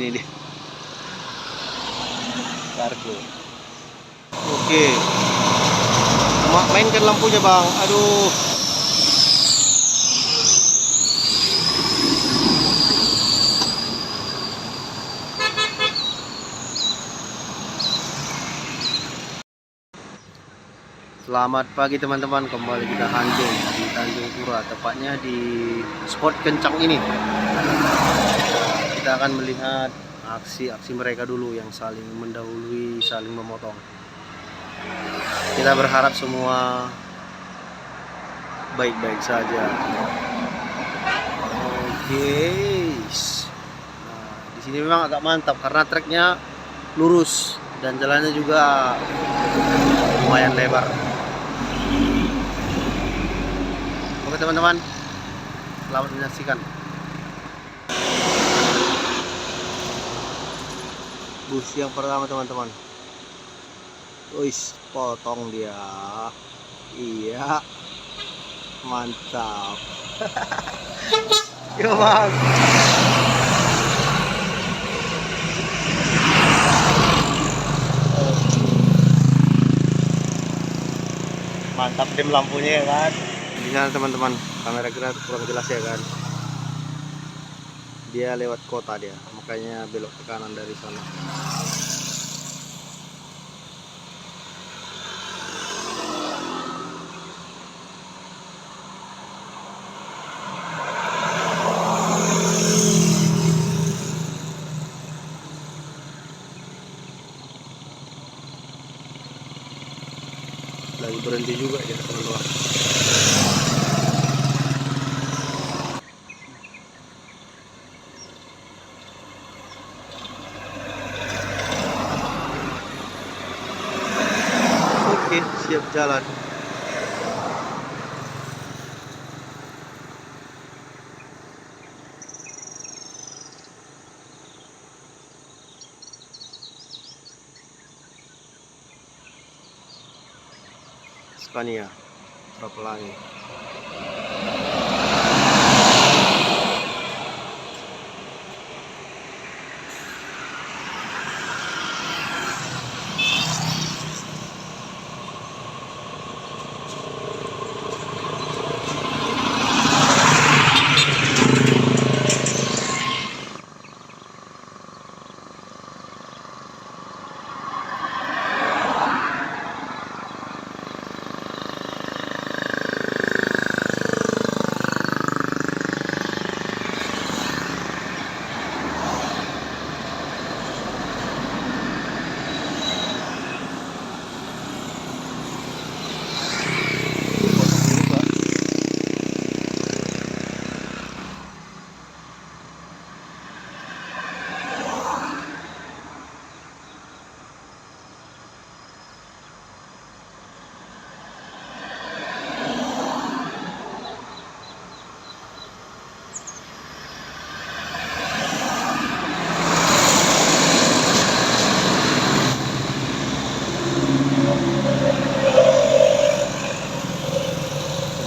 ini dia. Kargo. Oke. Mainkan lampunya, Bang. Aduh. Selamat pagi teman-teman, kembali kita hunting di Tanjung Pura, tepatnya di spot kencang ini. Kita akan melihat aksi-aksi mereka dulu yang saling mendahului, saling memotong. Kita berharap semua baik-baik saja. Oke. Nah, di sini memang agak mantap karena treknya lurus dan jalannya juga lumayan lebar. Oke teman-teman, selamat menyaksikan. Bus yang pertama teman-teman. Wis, potong dia. Iya, mantap. Yo bang. Mantap dim lampunya ya kan. Lihat teman-teman, kamera kita kurang jelas ya kan. Dia lewat kota dia, makanya belok ke kanan dari sana. Lagi berhenti juga dia teman-teman. Oke, siap jalan. Scania Pelangi.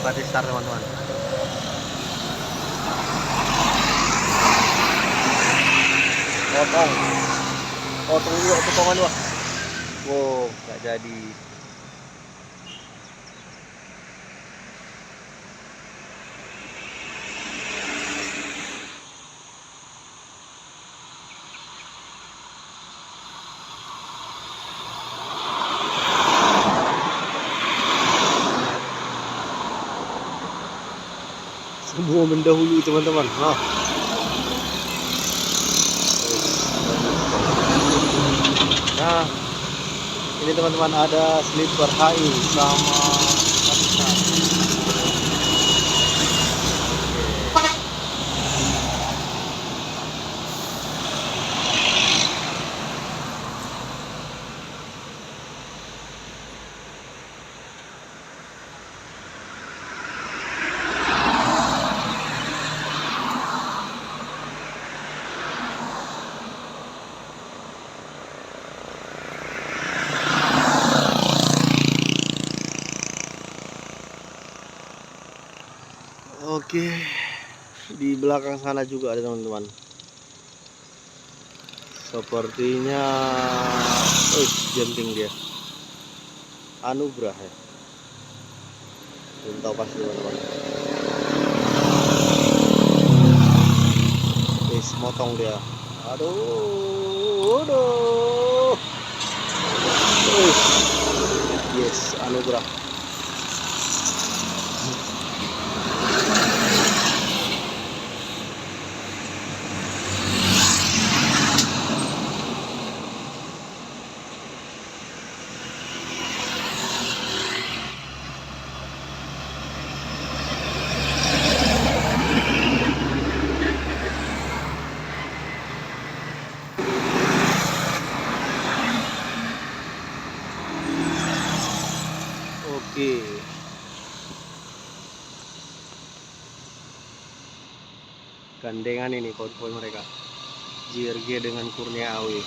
Di start teman-teman. Potong juga potongan dua. Wow, nggak jadi. Semua mendahului teman-teman. Nah, ini teman-teman ada sleeper HI sama Oke, di belakang sana juga ada teman-teman. Sepertinya jumping dia. Anugerah ya. Belum tahu pasti teman-teman. Motong dia. Aduh. Yes, anugerah. Oke. Gandengan ini konvoy mereka. JRG dengan Kurnia AW.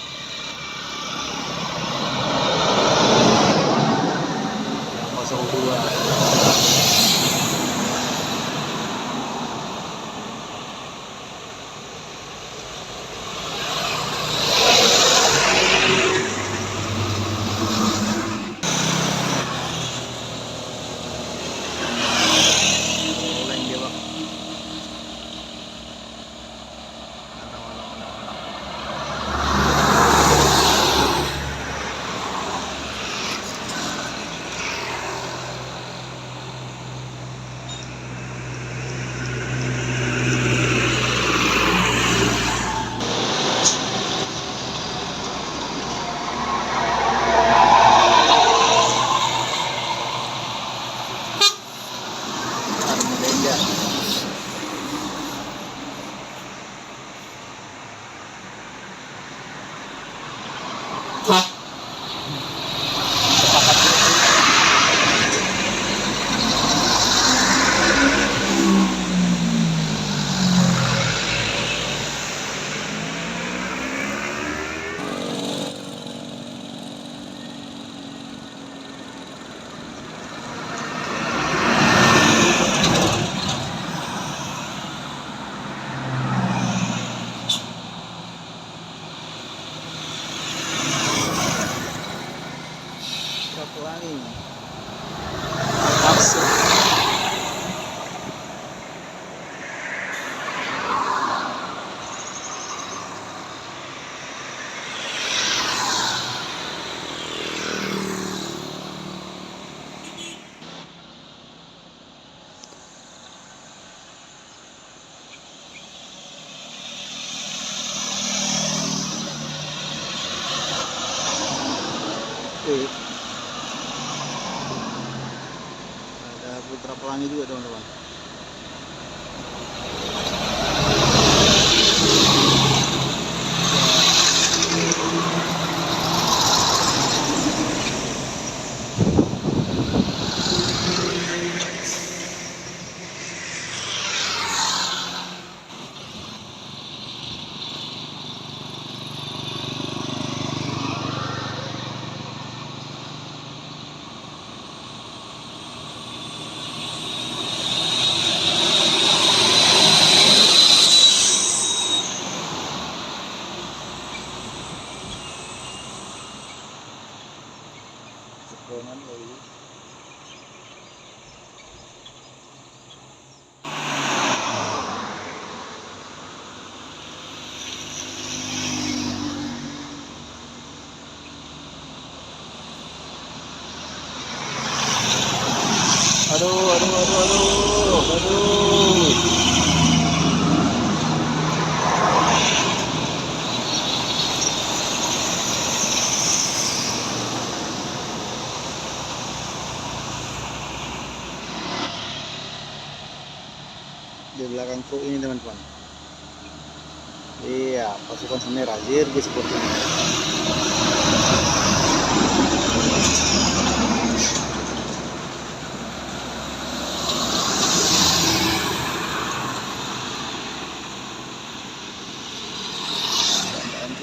Yang 02. Pelangi. Langsung. Ada Putra Pelangi juga teman-teman. Aduh. Di belakang truk ini teman-teman. Iya, pasukan Semera JRG seperti ini.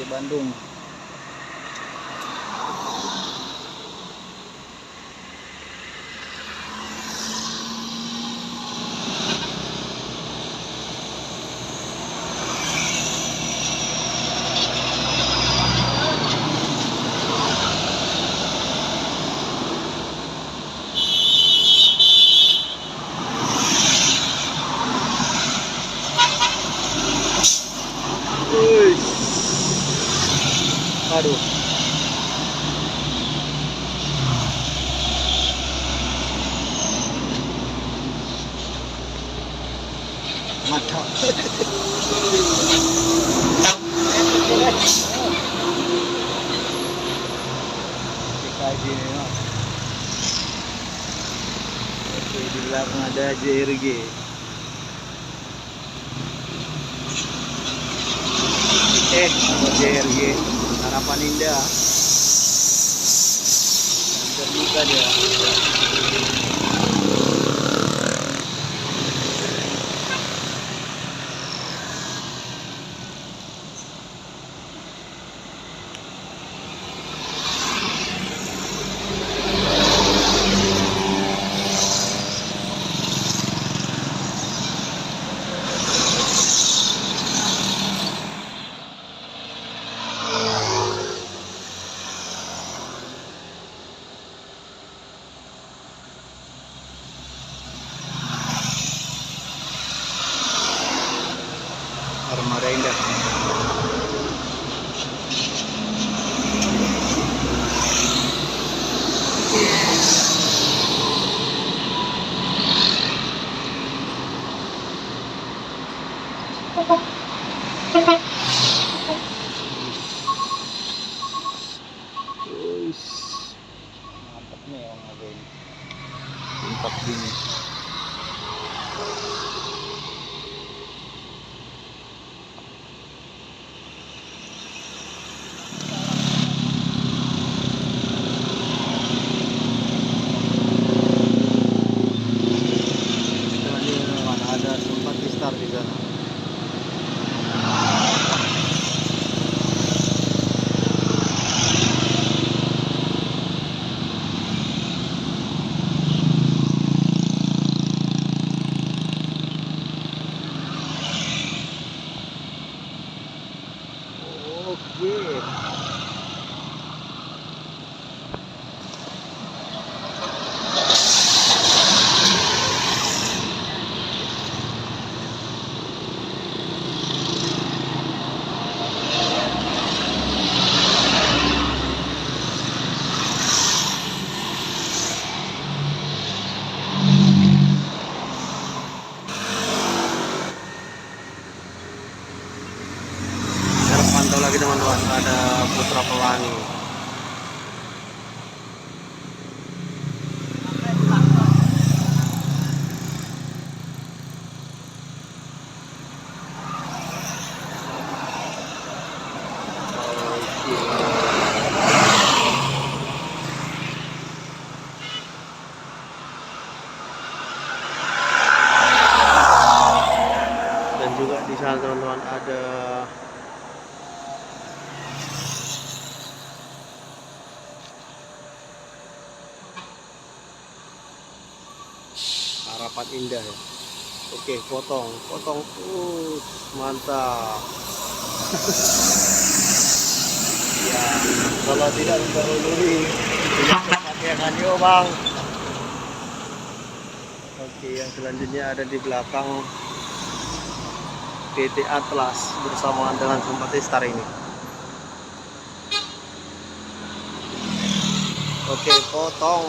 Bandung. Kaji memang. Oke, di belakang ada JRG. Ada JRG Harapan Indah. Dan terbuka dia. Armada Indah. Mantap nih orang ada ini. Mantap gini. Ada sempat star di sana. Oke. Kita pantau lagi teman-teman, ada Putra Pelangi. Dan juga di sana teman-teman ada Harapan Indah ya. Oke, potong, mantap. Ya, kalau tidak mendahului, tidak pakai radio bang. Oke, yang selanjutnya ada di belakang PT Atlas bersamaan dengan Simpati Star ini. Oke, potong.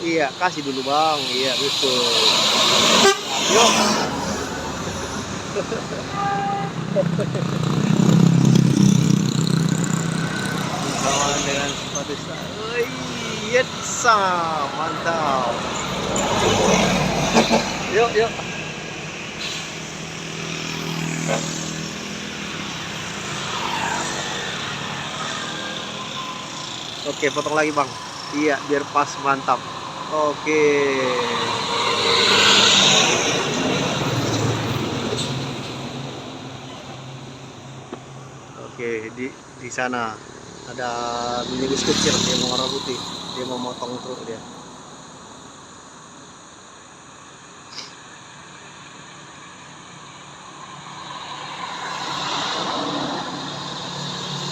Iya, kasih dulu bang. Iya, betul. Yuk. Bersamaan dengan Simpati Star. Yetsa, mantap. Yuk, yuk. Oke, potong lagi bang. Iya, biar pas, mantap. Oke. Oke, di sana ada minibus kecil yang warna putih. Dia mau motong truk dia.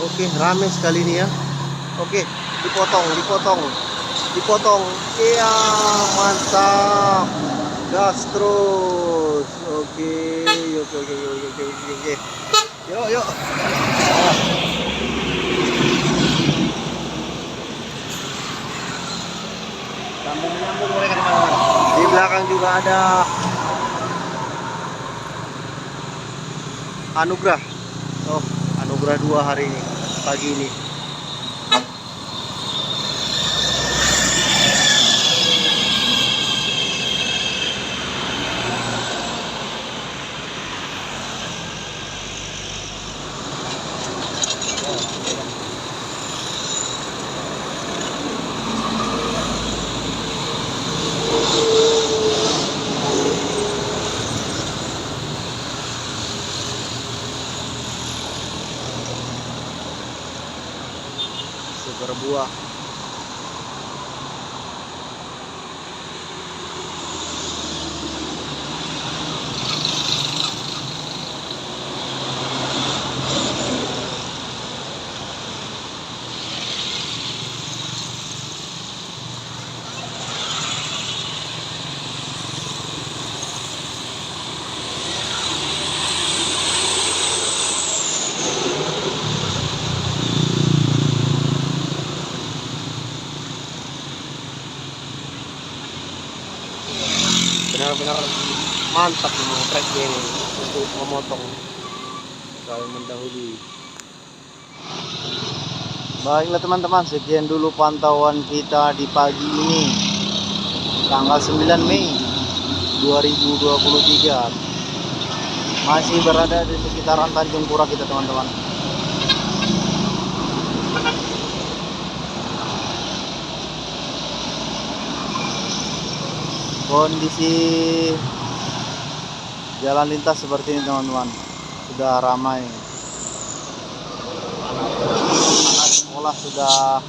Oke, rame sekali ini ya. Oke, dipotong. Iya, mantap. Gas terus. Oke, yuk. Yuk. Sambung mereka teman-teman. Di belakang juga ada Anugrah. Oh, Anugrah 2 hari ini, pagi ini. Segar buah. Benar-benar mantap nih treknya ini untuk memotong kalau mendahului. Baiklah teman-teman, sekian dulu pantauan kita di pagi ini tanggal 9 Mei 2023. Masih berada di sekitaran Tanjung Pura kita teman-teman. Kondisi jalan lintas seperti ini teman-teman, sudah ramai. Anak sekolah sudah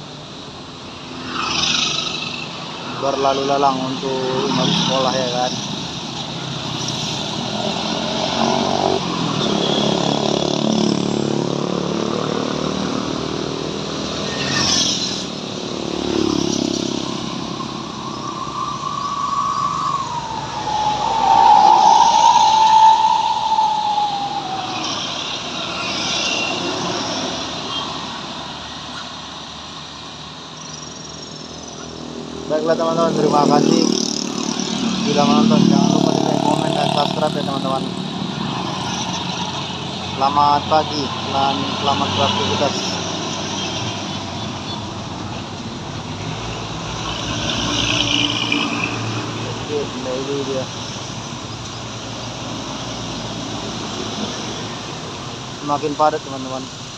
berlalu lalang untuk masuk sekolah ya kan. Baiklah teman-teman, terima kasih sudah menonton. Jangan lupa di like, komen, dan subscribe ya teman-teman. Selamat pagi dan selamat beraktivitas. Oke, ini dia. Semakin padat teman-teman.